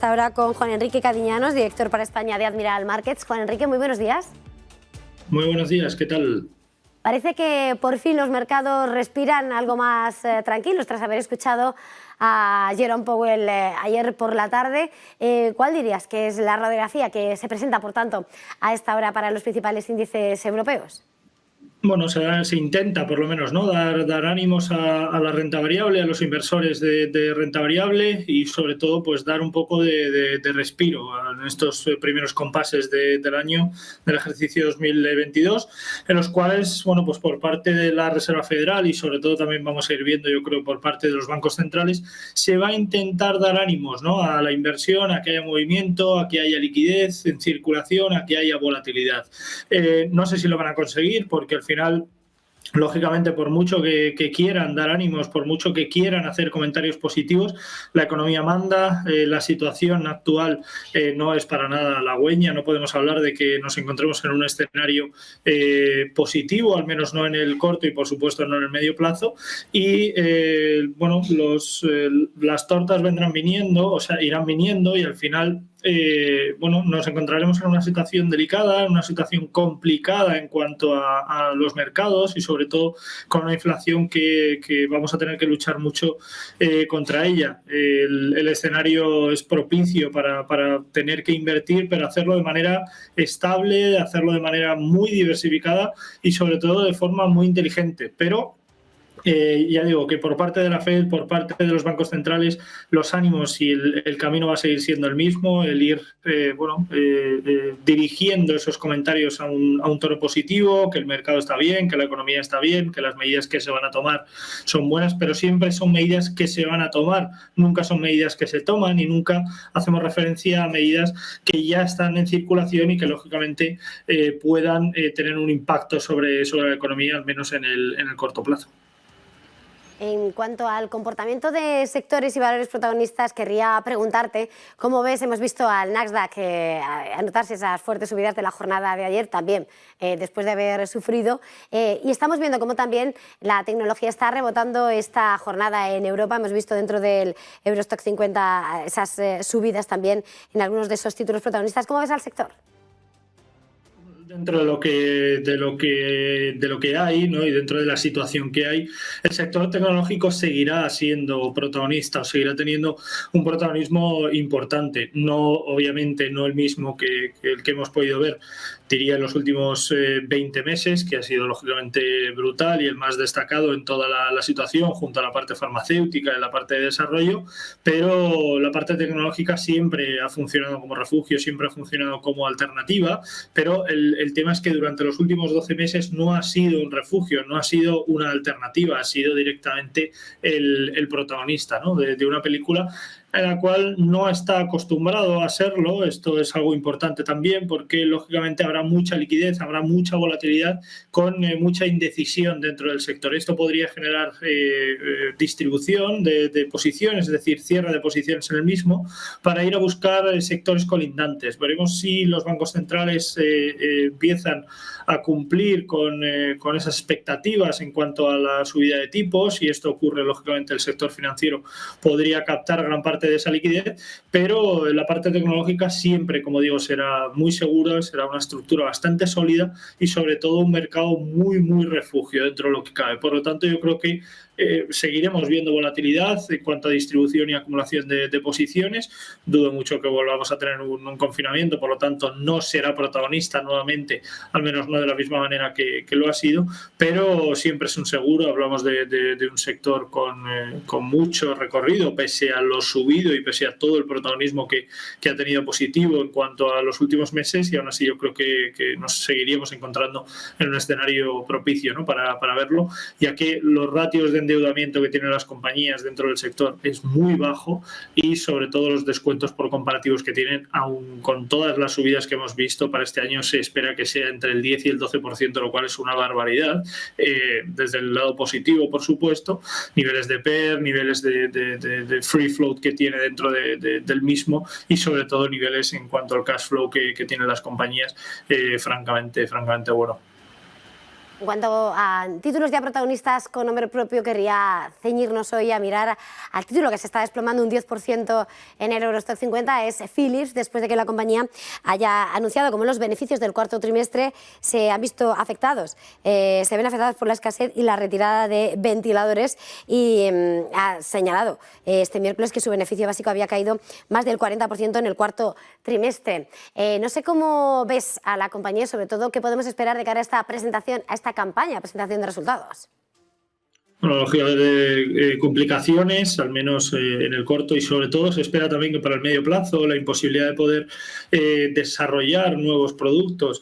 Ahora con Juan Enrique Cadiñanos, director para España de Admiral Markets. Juan Enrique, muy buenos días. Muy buenos días, ¿qué tal? Parece que por fin los mercados respiran algo más tranquilos tras haber escuchado a Jerome Powell ayer por la tarde. ¿Cuál dirías que es la radiografía que se presenta, por tanto, a esta hora para los principales índices europeos? Bueno, se intenta por lo menos, ¿no? dar ánimos a la renta variable, a los inversores de renta variable y sobre todo pues dar un poco de respiro en estos primeros compases del año, del ejercicio 2022, en los cuales, bueno, pues por parte de la Reserva Federal y sobre todo también vamos a ir viendo, yo creo, por parte de los bancos centrales, se va a intentar dar ánimos, ¿no? A la inversión, a que haya movimiento, a que haya liquidez en circulación, a que haya volatilidad. No sé si lo van a conseguir porque al final, lógicamente, por mucho que quieran dar ánimos, por mucho que quieran hacer comentarios positivos, la economía manda, la situación actual no es para nada halagüeña, no podemos hablar de que nos encontremos en un escenario positivo, al menos no en el corto y por supuesto no en el medio plazo, y bueno, las tortas vendrán viniendo, o sea, irán viniendo y al final bueno, nos encontraremos en una situación delicada, en una situación complicada en cuanto a los mercados y sobre todo con una inflación que vamos a tener que luchar mucho contra ella. El escenario es propicio para tener que invertir, pero hacerlo de manera estable, hacerlo de manera muy diversificada y sobre todo de forma muy inteligente, pero ya digo que por parte de la Fed, por parte de los bancos centrales, los ánimos y el camino va a seguir siendo el mismo, el ir dirigiendo esos comentarios a un tono positivo, que el mercado está bien, que la economía está bien, que las medidas que se van a tomar son buenas, pero siempre son medidas que se van a tomar, nunca son medidas que se toman y nunca hacemos referencia a medidas que ya están en circulación y que lógicamente puedan tener un impacto sobre la economía, al menos en el corto plazo. En cuanto al comportamiento de sectores y valores protagonistas, querría preguntarte cómo ves, hemos visto al Nasdaq anotarse esas fuertes subidas de la jornada de ayer, también después de haber sufrido, y estamos viendo cómo también la tecnología está rebotando esta jornada en Europa. Hemos visto dentro del Eurostock 50 esas subidas también en algunos de esos títulos protagonistas. ¿Cómo ves al sector? Dentro de lo que hay, ¿no? Y dentro de la situación que hay, el sector tecnológico seguirá siendo protagonista o seguirá teniendo un protagonismo importante. No, obviamente, no el mismo que el que hemos podido ver, diría, en los últimos 20 meses, que ha sido lógicamente brutal y el más destacado en toda la situación, junto a la parte farmacéutica y la parte de desarrollo, pero la parte tecnológica siempre ha funcionado como refugio, siempre ha funcionado como alternativa, pero el tema es que durante los últimos 12 meses no ha sido un refugio, no ha sido una alternativa, ha sido directamente el protagonista, ¿no? de una película en la cual no está acostumbrado a serlo. Esto es algo importante también porque lógicamente habrá mucha liquidez, habrá mucha volatilidad con mucha indecisión dentro del sector. Esto podría generar distribución de posiciones, es decir, cierre de posiciones en el mismo para ir a buscar sectores colindantes. Veremos si los bancos centrales empiezan a cumplir con esas expectativas en cuanto a la subida de tipos, y esto ocurre lógicamente el sector financiero podría captar gran parte de esa liquidez, pero la parte tecnológica siempre, como digo, será muy segura, será una estructura bastante sólida y sobre todo un mercado muy refugio dentro de lo que cabe. Por lo tanto, yo creo que seguiremos viendo volatilidad en cuanto a distribución y acumulación de posiciones. Dudo mucho que volvamos a tener un confinamiento, por lo tanto no será protagonista nuevamente, al menos no de la misma manera que lo ha sido, pero siempre es un seguro. Hablamos de un sector con mucho recorrido, pese a lo subido y pese a todo el protagonismo que ha tenido positivo en cuanto a los últimos meses, y aún así yo creo que nos seguiríamos encontrando en un escenario propicio, ¿no? para verlo, ya que los ratios de endeudamiento que tienen las compañías dentro del sector es muy bajo y sobre todo los descuentos por comparativos que tienen, aun con todas las subidas que hemos visto para este año, se espera que sea entre el 10 y el 12%, lo cual es una barbaridad. Desde el lado positivo, por supuesto, niveles de PER, niveles de free float que tiene dentro del mismo y sobre todo niveles en cuanto al cash flow que tienen las compañías, francamente bueno. En cuanto a títulos ya protagonistas con nombre propio, querría ceñirnos hoy a mirar al título que se está desplomando un 10% en el Eurostock 50, es Philips, después de que la compañía haya anunciado cómo los beneficios del cuarto trimestre se han visto afectados. Se ven afectados por la escasez y la retirada de ventiladores y ha señalado este miércoles que su beneficio básico había caído más del 40% en el cuarto trimestre. No sé cómo ves a la compañía y sobre todo qué podemos esperar de cara a esta presentación, a esta campaña, presentación de resultados. Bueno, lógicamente complicaciones, al menos en el corto, y sobre todo se espera también que para el medio plazo la imposibilidad de poder desarrollar nuevos productos.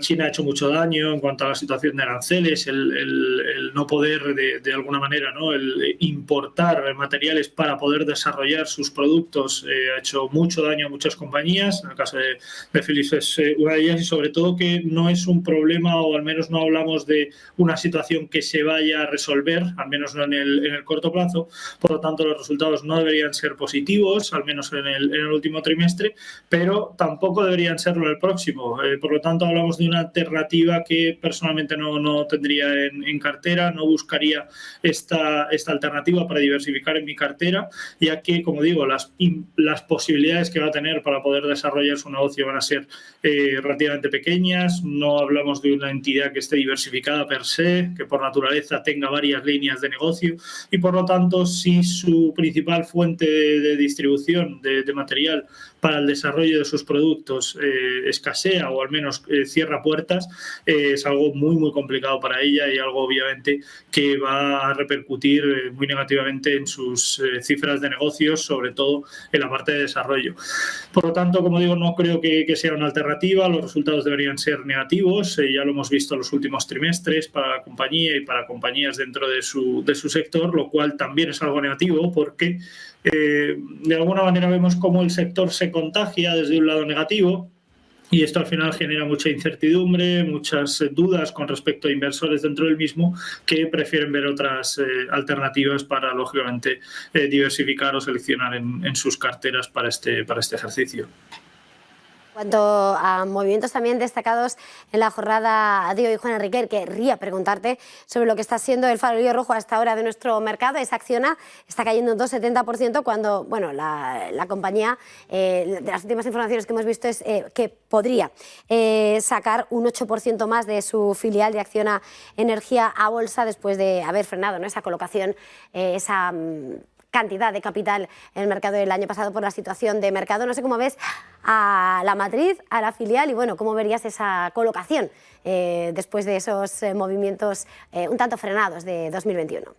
China ha hecho mucho daño en cuanto a la situación de aranceles, el no poder de alguna manera, ¿no? El importar materiales para poder desarrollar sus productos ha hecho mucho daño a muchas compañías. En el caso de Philips es una de ellas, y sobre todo que no es un problema, o al menos no hablamos de una situación que se vaya a resolver, al menos no en el corto plazo. Por lo tanto, los resultados no deberían ser positivos, al menos en el último trimestre, pero tampoco deberían serlo en el próximo. Por lo tanto, hablamos de una alternativa que personalmente no tendría en cartera, no buscaría esta alternativa para diversificar en mi cartera, ya que, como digo, las posibilidades que va a tener para poder desarrollar su negocio van a ser relativamente pequeñas. No hablamos de una entidad que esté diversificada per se, que por naturaleza tenga varias líneas de negocio, y por lo tanto, si su principal fuente de distribución de material para el desarrollo de sus productos escasea, o al menos cierra puertas, es algo muy complicado para ella, y algo obviamente que va a repercutir muy negativamente en sus cifras de negocios, sobre todo en la parte de desarrollo. Por lo tanto, como digo, no creo que sea una alternativa. Los resultados deberían ser negativos, ya lo hemos visto en los últimos trimestres para la compañía y para compañías dentro de su sector, lo cual también es algo negativo, porque de alguna manera vemos cómo el sector se contagia desde un lado negativo, y esto al final genera mucha incertidumbre, muchas dudas con respecto a inversores dentro del mismo, que prefieren ver otras alternativas para, lógicamente, diversificar o seleccionar en sus carteras para este ejercicio. En cuanto a movimientos también destacados en la jornada de hoy, Juan Enrique, querría preguntarte sobre lo que está siendo el farolillo rojo hasta ahora de nuestro mercado. Esa Acciona está cayendo un 2,70% cuando, bueno, la compañía, de las últimas informaciones que hemos visto, es que podría sacar un 8% más de su filial de Acciona Energía a bolsa después de haber frenado, ¿no?, esa colocación, esa cantidad de capital en el mercado del año pasado por la situación de mercado. No sé cómo ves a la matriz, a la filial, y bueno, cómo verías esa colocación después de esos movimientos un tanto frenados de 2021.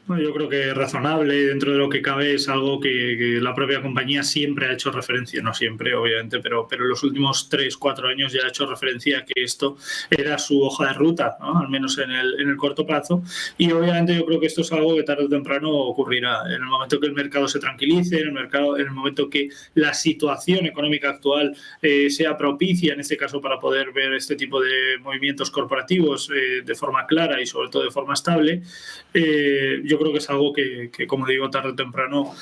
Bueno, yo creo que es razonable, dentro de lo que cabe. Es algo que la propia compañía siempre ha hecho referencia, no siempre, obviamente, pero en los últimos 3-4 años ya ha hecho referencia a que esto era su hoja de ruta, ¿no?, al menos en el corto plazo. Y obviamente yo creo que esto es algo que tarde o temprano ocurrirá. En el momento que el mercado se tranquilice, en el momento que la situación económica actual sea propicia, en este caso, para poder ver este tipo de movimientos corporativos de forma clara y sobre todo de forma estable, yo creo que es algo que, como digo, tarde o temprano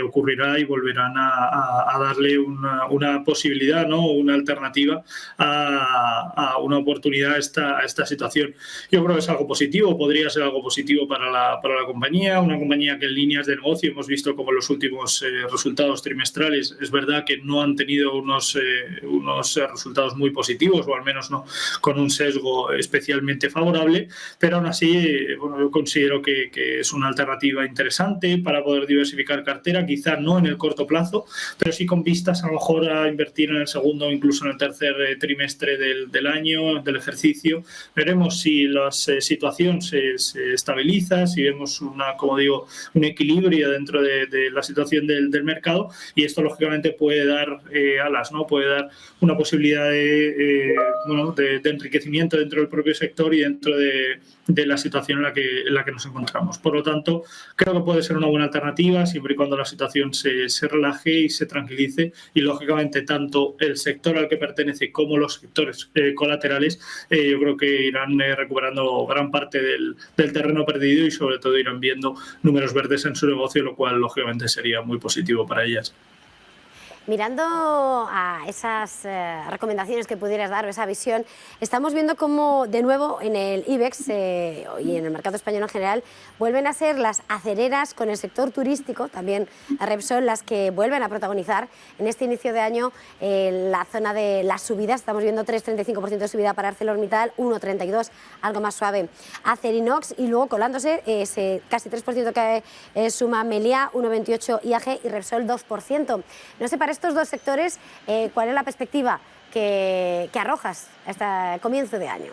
ocurrirá, y volverán a darle una posibilidad, ¿no?, una alternativa a una oportunidad a esta situación. Yo creo que es algo positivo, podría ser algo positivo para la compañía, una compañía que en líneas de negocio hemos visto como los últimos resultados trimestrales, es verdad que no han tenido unos resultados muy positivos, o al menos no con un sesgo especialmente favorable, pero aún así, bueno, yo considero que es una alternativa interesante para poder diversificar cartera, quizá no en el corto plazo, pero sí con vistas a lo mejor a invertir en el segundo o incluso en el tercer trimestre del año, del ejercicio. Veremos si la situación se estabiliza, si vemos como digo, un equilibrio dentro de la situación del mercado, y esto lógicamente puede dar alas, ¿no?, puede dar una posibilidad de enriquecimiento dentro del propio sector y dentro de la situación en la que nos encontramos. Por lo tanto, creo que puede ser una buena alternativa siempre y cuando la situación se relaje y se tranquilice, y lógicamente tanto el sector al que pertenece como los sectores colaterales yo creo que irán recuperando gran parte del terreno perdido, y sobre todo irán viendo números verdes en su negocio, lo cual lógicamente sería muy positivo para ellas. Mirando a esas recomendaciones que pudieras dar o esa visión, estamos viendo cómo de nuevo en el IBEX y en el mercado español en general vuelven a ser las acereras con el sector turístico, también Repsol, las que vuelven a protagonizar en este inicio de año la zona de las subidas. Estamos viendo 3,35% de subida para ArcelorMittal, 1,32%, algo más suave Acerinox, y luego colándose ese casi 3% que suma Meliá, 1,28% IAG y Repsol 2%. No sé, para estos dos sectores, ¿cuál es la perspectiva que arrojas hasta comienzo de año?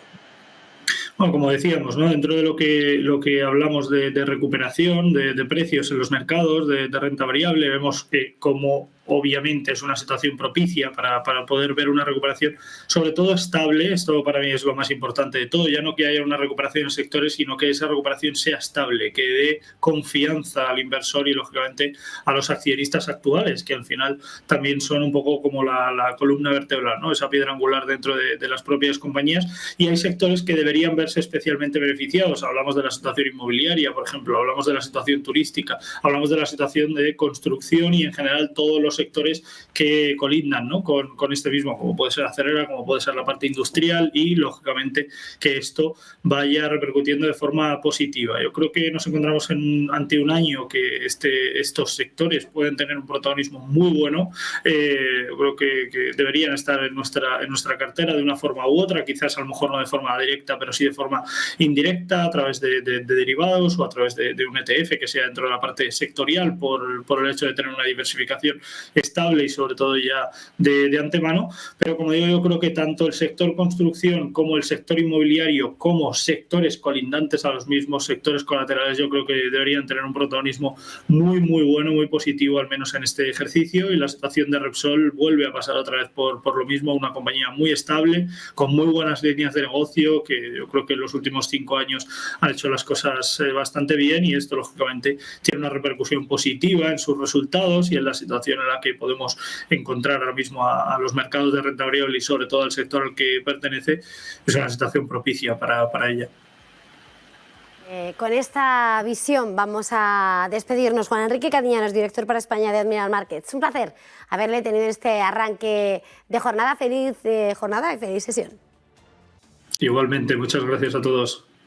Bueno, como decíamos, ¿no? Dentro de lo que hablamos de recuperación, de precios en los mercados, de renta variable, vemos que como obviamente es una situación propicia para poder ver una recuperación, sobre todo estable. Esto para mí es lo más importante de todo, ya no que haya una recuperación en sectores, sino que esa recuperación sea estable, que dé confianza al inversor y lógicamente a los accionistas actuales, que al final también son un poco como la columna vertebral, ¿no? Esa piedra angular dentro de las propias compañías, y hay sectores que deberían verse especialmente beneficiados. Hablamos de la situación inmobiliaria, por ejemplo, hablamos de la situación turística, hablamos de la situación de construcción y en general todos los sectores que colindan, ¿no? con este mismo, como puede ser acerera, como puede ser la parte industrial, y lógicamente que esto vaya repercutiendo de forma positiva. Yo creo que nos encontramos ante un año que estos sectores pueden tener un protagonismo muy bueno. Yo creo que deberían estar en nuestra cartera de una forma u otra, quizás a lo mejor no de forma directa, pero sí de forma indirecta, a través de derivados o a través de un ETF que sea dentro de la parte sectorial, por el hecho de tener una diversificación estable y sobre todo ya de antemano. Pero como digo, yo creo que tanto el sector construcción como el sector inmobiliario, como sectores colindantes a los mismos sectores colaterales, yo creo que deberían tener un protagonismo muy bueno, muy positivo, al menos en este ejercicio. Y la situación de Repsol vuelve a pasar otra vez por lo mismo, una compañía muy estable, con muy buenas líneas de negocio, que yo creo que en los últimos 5 años ha hecho las cosas bastante bien, y esto lógicamente tiene una repercusión positiva en sus resultados y en la situación en la que podemos encontrar ahora mismo a los mercados de renta variable y sobre todo al sector al que pertenece. Es una situación propicia para ella. Con esta visión vamos a despedirnos. Juan Enrique Cadiñanos, director para España de Admiral Markets. Un placer haberle tenido este arranque de jornada. Feliz jornada y feliz sesión. Igualmente, muchas gracias a todos.